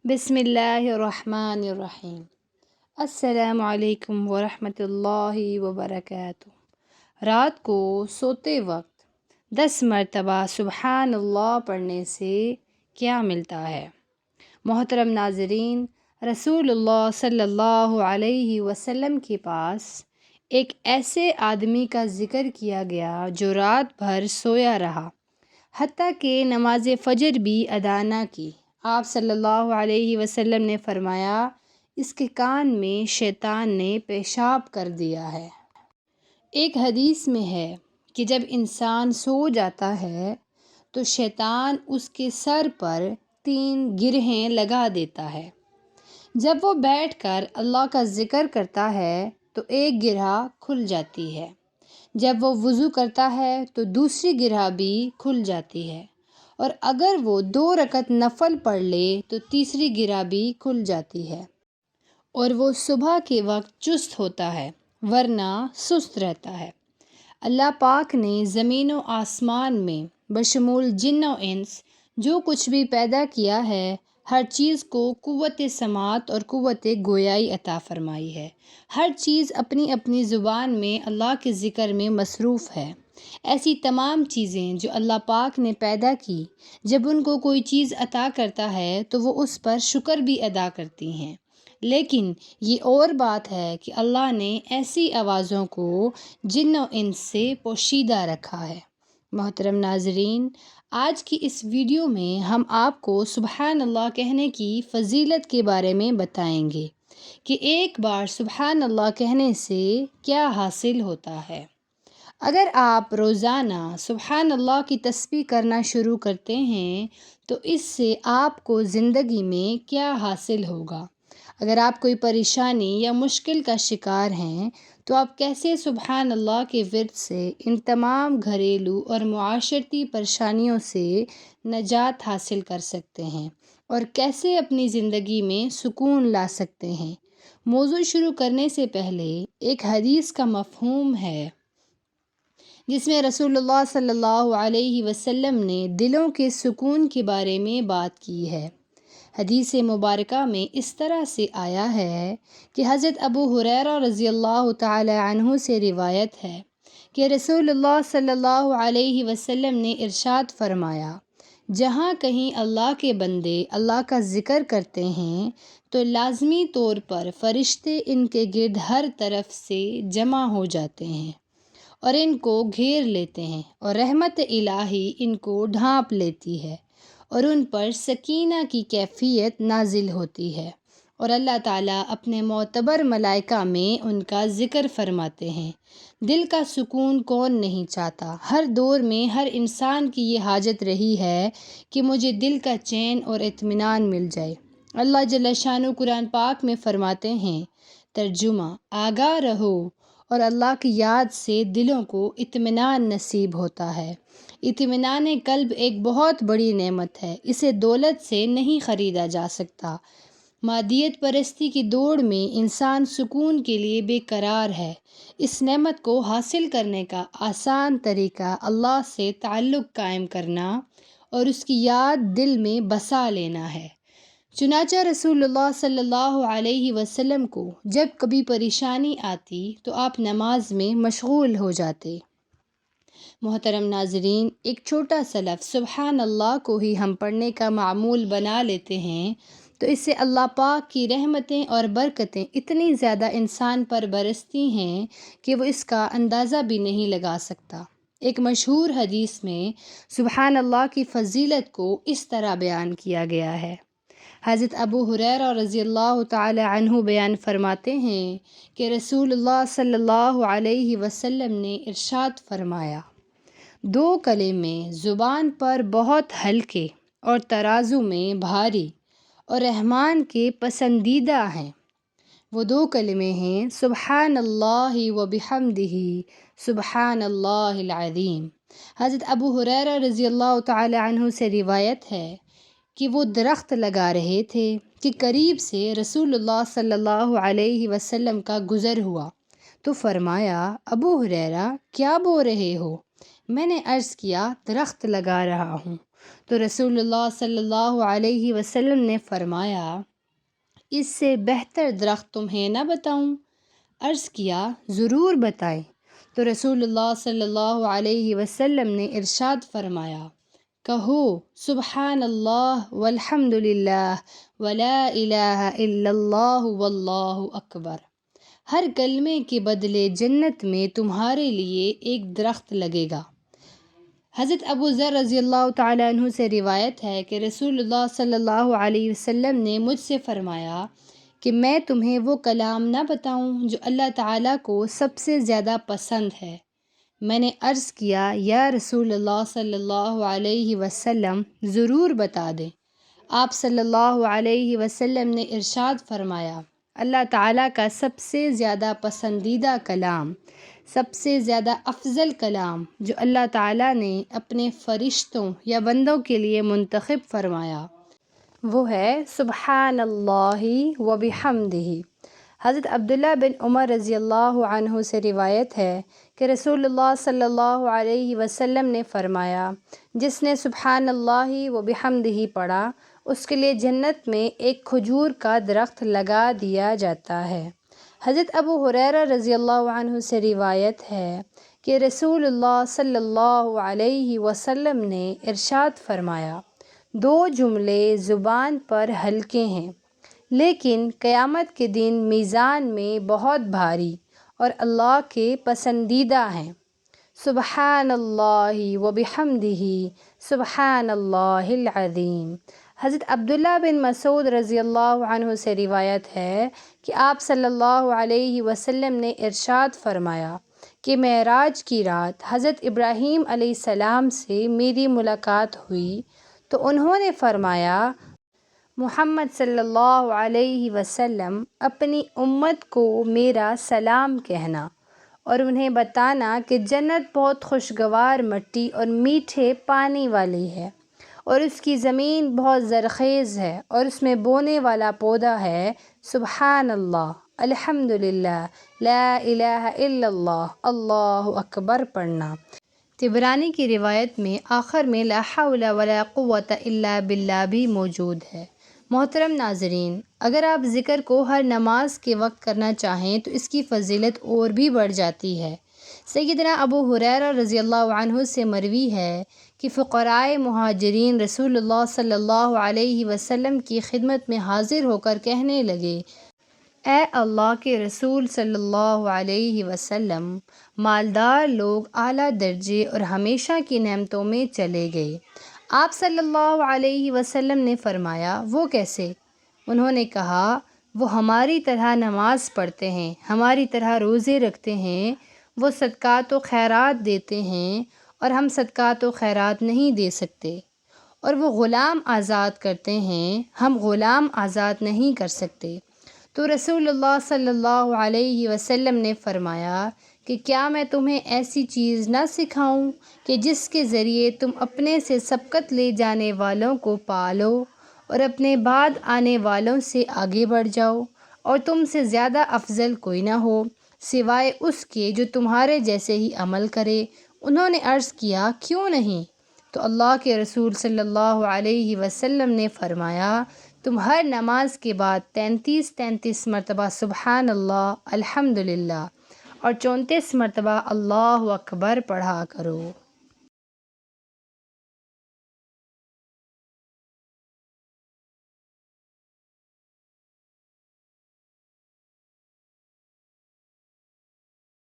بسم اللہ الرحمن الرحیم۔ السلام علیکم ورحمۃ اللہ وبرکاتہ۔ رات کو سوتے وقت 10 مرتبہ سبحان اللہ پڑھنے سے کیا ملتا ہے؟ محترم ناظرین، رسول اللہ صلی اللہ علیہ وسلم کے پاس ایک ایسے آدمی کا ذکر کیا گیا جو رات بھر سویا رہا، حتیٰ کہ نماز فجر بھی ادا نہ کی۔ آپ صلی اللہ علیہ وسلم نے فرمایا، اس کے کان میں شیطان نے پیشاب کر دیا ہے۔ ایک حدیث میں ہے کہ جب انسان سو جاتا ہے تو شیطان اس کے سر پر 3 گرہیں لگا دیتا ہے۔ جب وہ بیٹھ کر اللہ کا ذکر کرتا ہے تو ایک گرہ کھل جاتی ہے، جب وہ وضو کرتا ہے تو دوسری گرہ بھی کھل جاتی ہے، اور اگر وہ 2 رکعت نفل پڑھ لے تو تیسری گرہ بھی کھل جاتی ہے، اور وہ صبح کے وقت چست ہوتا ہے ورنہ سست رہتا ہے۔ اللہ پاک نے زمین و آسمان میں بشمول جن و انس جو کچھ بھی پیدا کیا ہے، ہر چیز کو قوت سماعت اور قوت گویائی عطا فرمائی ہے۔ ہر چیز اپنی اپنی زبان میں اللہ کے ذکر میں مصروف ہے۔ ایسی تمام چیزیں جو اللہ پاک نے پیدا کی، جب ان کو کوئی چیز عطا کرتا ہے تو وہ اس پر شکر بھی ادا کرتی ہیں، لیکن یہ اور بات ہے کہ اللہ نے ایسی آوازوں کو جن و انس سے پوشیدہ رکھا ہے۔ محترم ناظرین، آج کی اس ویڈیو میں ہم آپ کو سبحان اللہ کہنے کی فضیلت کے بارے میں بتائیں گے کہ ایک بار سبحان اللہ کہنے سے کیا حاصل ہوتا ہے۔ اگر آپ روزانہ سبحان اللہ کی تسبیح کرنا شروع کرتے ہیں تو اس سے آپ کو زندگی میں کیا حاصل ہوگا؟ اگر آپ کوئی پریشانی یا مشکل کا شکار ہیں تو آپ کیسے سبحان اللہ کے ورد سے ان تمام گھریلو اور معاشرتی پریشانیوں سے نجات حاصل کر سکتے ہیں، اور کیسے اپنی زندگی میں سکون لا سکتے ہیں؟ موضوع شروع کرنے سے پہلے ایک حدیث کا مفہوم ہے جس میں رسول اللہ صلی اللہ علیہ وسلم نے دلوں کے سکون کے بارے میں بات کی ہے۔ حدیث مبارکہ میں اس طرح سے آیا ہے کہ حضرت ابو ہریرہ رضی اللہ تعالی عنہ سے روایت ہے کہ رسول اللہ صلی اللہ علیہ وسلم نے ارشاد فرمایا، جہاں کہیں اللہ کے بندے اللہ کا ذکر کرتے ہیں تو لازمی طور پر فرشتے ان کے گرد ہر طرف سے جمع ہو جاتے ہیں اور ان کو گھیر لیتے ہیں، اور رحمت الہی ان کو ڈھانپ لیتی ہے اور ان پر سکینہ کی کیفیت نازل ہوتی ہے، اور اللہ تعالیٰ اپنے معتبر ملائکہ میں ان کا ذکر فرماتے ہیں۔ دل کا سکون کون نہیں چاہتا؟ ہر دور میں ہر انسان کی یہ حاجت رہی ہے کہ مجھے دل کا چین اور اطمینان مل جائے۔ اللہ جل شانہ قرآن پاک میں فرماتے ہیں، ترجمہ: آگاہ رہو اور اللہ کی یاد سے دلوں کو اطمینان نصیب ہوتا ہے۔ اطمینان قلب ایک بہت بڑی نعمت ہے، اسے دولت سے نہیں خریدا جا سکتا۔ مادیت پرستی کی دوڑ میں انسان سکون کے لیے بے قرار ہے۔ اس نعمت کو حاصل کرنے کا آسان طریقہ اللہ سے تعلق قائم کرنا اور اس کی یاد دل میں بسا لینا ہے۔ چنانچہ رسول اللہ صلی اللہ علیہ وسلم کو جب کبھی پریشانی آتی تو آپ نماز میں مشغول ہو جاتے۔ محترم ناظرین، ایک چھوٹا سا لفظ سبحان اللہ کو ہی ہم پڑھنے کا معمول بنا لیتے ہیں تو اس سے اللہ پاک کی رحمتیں اور برکتیں اتنی زیادہ انسان پر برستی ہیں کہ وہ اس کا اندازہ بھی نہیں لگا سکتا۔ ایک مشہور حدیث میں سبحان اللہ کی فضیلت کو اس طرح بیان کیا گیا ہے۔ حضرت ابو ہریرہ رضی اللہ تعالی عنہ بیان فرماتے ہیں کہ رسول اللہ صلی اللہ علیہ وسلم نے ارشاد فرمایا، 2 کلمے زبان پر بہت ہلکے اور ترازو میں بھاری اور رحمان کے پسندیدہ ہیں۔ وہ 2 کلمے ہیں، سبحان اللہ و بحمدہ، سبحان اللہ العظیم۔ حضرت ابو ہریرہ رضی اللہ تعالی عنہ سے روایت ہے کہ وہ درخت لگا رہے تھے کہ قریب سے رسول اللہ صلی اللہ علیہ وسلم کا گزر ہوا تو فرمایا، ابو ہریرہ کیا بو رہے ہو؟ میں نے عرض کیا، درخت لگا رہا ہوں۔ تو رسول اللہ صلی اللہ علیہ وسلم نے فرمایا اس سے بہتر درخت تمہیں نہ بتاؤں؟ عرض کیا ضرور بتائیں۔ تو رسول اللہ صلی اللہ علیہ وسلم نے ارشاد فرمایا کہو سبحان اللہ والحمد للہ ولا الہ الا اللہ واللہ اکبر۔ ہر کلمے کے بدلے جنت میں تمہارے لیے ایک درخت لگے گا۔ حضرت ابو ذر رضی اللہ تعالیٰ عنہ سے روایت ہے کہ رسول اللہ صلی اللہ علیہ وسلم نے مجھ سے فرمایا کہ میں تمہیں وہ کلام نہ بتاؤں جو اللہ تعالیٰ کو سب سے زیادہ پسند ہے؟ میں نے عرض کیا یا رسول اللہ صلی اللہ علیہ وسلم ضرور بتا دیں۔ آپ صلی اللہ علیہ وسلم نے ارشاد فرمایا اللہ تعالیٰ کا سب سے زیادہ پسندیدہ کلام، سب سے زیادہ افضل کلام جو اللہ تعالیٰ نے اپنے فرشتوں یا بندوں کے لیے منتخب فرمایا وہ ہے سبحان اللہ و بحمدہ۔ حضرت عبداللہ بن عمر رضی اللہ عنہ سے روایت ہے کہ رسول اللہ صلی اللہ علیہ وسلم نے فرمایا جس نے سبحان اللہ و بحمدہ پڑھا اس کے لیے جنت میں ایک کھجور کا درخت لگا دیا جاتا ہے۔ حضرت ابو ہریرہ رضی اللہ عنہ سے روایت ہے کہ رسول اللہ صلی اللہ علیہ وسلم نے ارشاد فرمایا دو جملے زبان پر ہلکے ہیں لیکن قیامت کے دن میزان میں بہت بھاری اور اللہ کے پسندیدہ ہیں، سبحان اللہ و بحمدہ سبحان اللہ العظیم۔ حضرت عبداللہ بن مسعود رضی اللہ عنہ سے روایت ہے کہ آپ صلی اللہ علیہ وسلم نے ارشاد فرمایا کہ معراج کی رات حضرت ابراہیم علیہ السلام سے میری ملاقات ہوئی تو انہوں نے فرمایا محمد صلی اللہ علیہ وسلم اپنی امت کو میرا سلام کہنا اور انہیں بتانا کہ جنت بہت خوشگوار مٹی اور میٹھے پانی والی ہے اور اس کی زمین بہت زرخیز ہے اور اس میں بونے والا پودا ہے سبحان اللہ الحمد للہ لا الہ الا اللہ اللہ اکبر پڑھنا۔ طبرانی کی روایت میں آخر میں لا حول ولا قوۃ الا باللہ بھی موجود ہے۔ محترم ناظرین، اگر آپ ذکر کو ہر نماز کے وقت کرنا چاہیں تو اس کی فضیلت اور بھی بڑھ جاتی ہے۔ سیدنا ابو ہریرہ رضی اللہ عنہ سے مروی ہے کہ فقراء مہاجرین رسول اللہ صلی اللہ علیہ وسلم کی خدمت میں حاضر ہو کر کہنے لگے اے اللہ کے رسول صلی اللہ علیہ وسلم، مالدار لوگ اعلیٰ درجے اور ہمیشہ کی نعمتوں میں چلے گئے۔ آپ صلی اللہ علیہ وسلم نے فرمایا وہ کیسے؟ انہوں نے کہا وہ ہماری طرح نماز پڑھتے ہیں، ہماری طرح روزے رکھتے ہیں، وہ صدقات و خیرات دیتے ہیں اور ہم صدقات و خیرات نہیں دے سکتے، اور وہ غلام آزاد کرتے ہیں، ہم غلام آزاد نہیں کر سکتے۔ تو رسول اللہ صلی اللہ علیہ وسلم نے فرمایا کہ کیا میں تمہیں ایسی چیز نہ سکھاؤں کہ جس کے ذریعے تم اپنے سے سبقت لے جانے والوں کو پالو اور اپنے بعد آنے والوں سے آگے بڑھ جاؤ، اور تم سے زیادہ افضل کوئی نہ ہو سوائے اس کے جو تمہارے جیسے ہی عمل کرے۔ انہوں نے عرض کیا کیوں نہیں؟ تو اللہ کے رسول صلی اللہ علیہ وسلم نے فرمایا تم ہر نماز کے بعد 33 مرتبہ سبحان اللہ الحمد للہ اور 34 مرتبہ اللہ اکبر پڑھا کرو۔